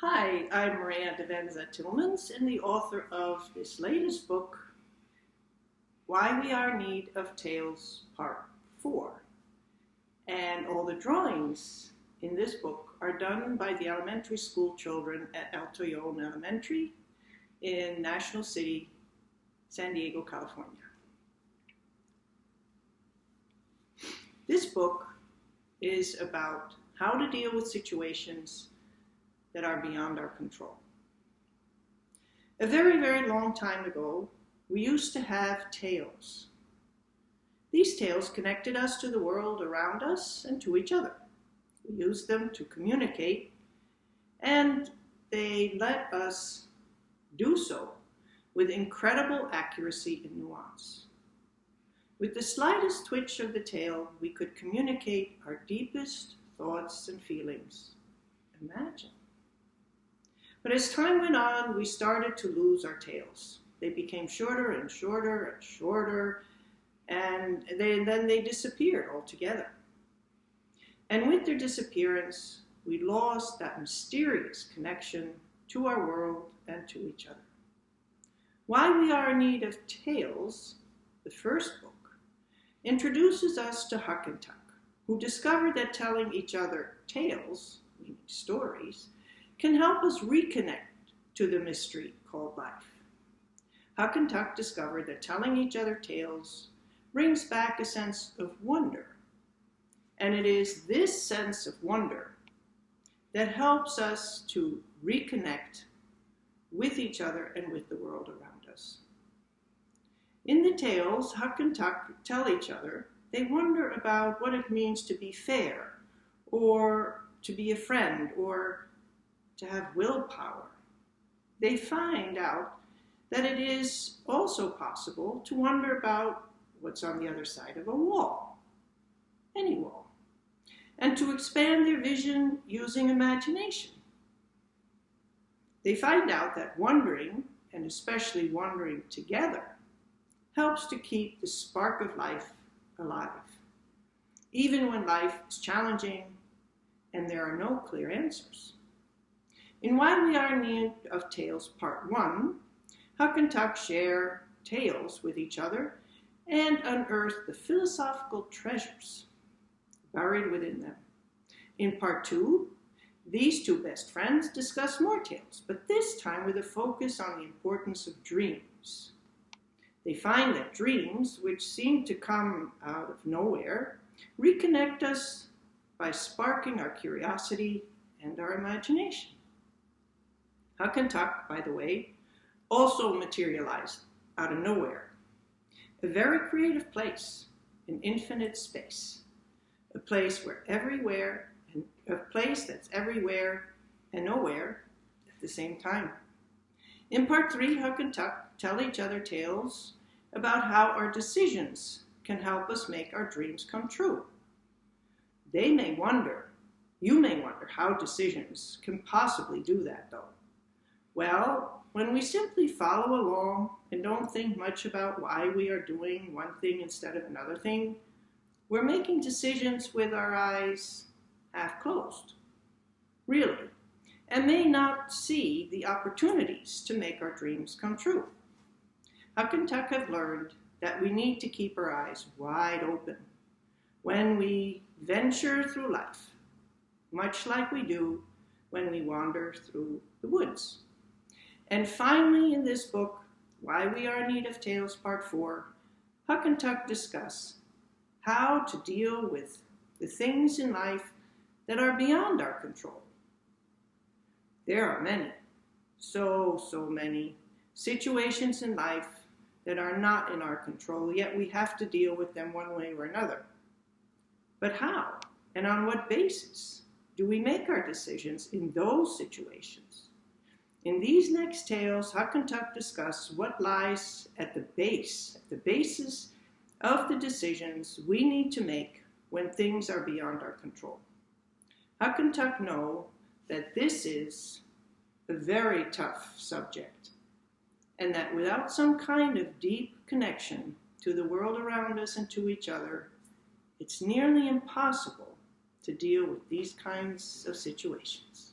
Hi, I'm Maria Devenza Tillmans and the author of this latest book, Why We Are in Need of Tales, Part 4. And all the drawings in this book are done by the elementary school children at El Toyon Elementary in National City, San Diego, California. This book is about how to deal with situations that are beyond our control. A very, very long time ago, we used to have tales. These tales connected us to the world around us and to each other. We used them to communicate, and they let us do so with incredible accuracy and nuance. With the slightest twitch of the tail, we could communicate our deepest thoughts and feelings. Imagine. But as time went on, we started to lose our tales. They became shorter and shorter and shorter, and then they disappeared altogether. And with their disappearance, we lost that mysterious connection to our world and to each other. Why We Are in Need of Tales, the first book, introduces us to Huck and Tuck, who discovered that telling each other tales, meaning stories, can help us reconnect to the mystery called life. Huck and Tuck discovered that telling each other tales brings back a sense of wonder. And it is this sense of wonder that helps us to reconnect with each other and with the world around us. In the tales, Huck and Tuck tell each other they wonder about what it means to be fair, or to be a friend, or to have willpower. They find out that it is also possible to wonder about what's on the other side of a wall, any wall, and to expand their vision using imagination. They find out that wondering, and especially wondering together, helps to keep the spark of life alive, even when life is challenging and there are no clear answers. In Why We Are in Need of Tales, Part 1, Huck and Tuck share tales with each other and unearth the philosophical treasures buried within them. In Part 2, these two best friends discuss more tales, but this time with a focus on the importance of dreams. They find that dreams, which seem to come out of nowhere, reconnect us by sparking our curiosity and our imagination. Huck and Tuck, by the way, also materialized out of nowhere. A very creative place, an infinite space. A place that's everywhere and nowhere at the same time. In Part 3, Huck and Tuck tell each other tales about how our decisions can help us make our dreams come true. You may wonder how decisions can possibly do that, though. Well, when we simply follow along and don't think much about why we are doing one thing instead of another thing, we're making decisions with our eyes half closed, really, and may not see the opportunities to make our dreams come true. Huck and Tuck have learned that we need to keep our eyes wide open when we venture through life, much like we do when we wander through the woods. And finally, in this book, Why We Are in Need of Tales, Part 4, Huck and Tuck discuss how to deal with the things in life that are beyond our control. There are many, so many situations in life that are not in our control, yet we have to deal with them one way or another. But how and on what basis do we make our decisions in those situations? In these next tales, Huck and Tuck discuss what lies at the basis of the decisions we need to make when things are beyond our control. Huck and Tuck know that this is a very tough subject, and that without some kind of deep connection to the world around us and to each other, it's nearly impossible to deal with these kinds of situations.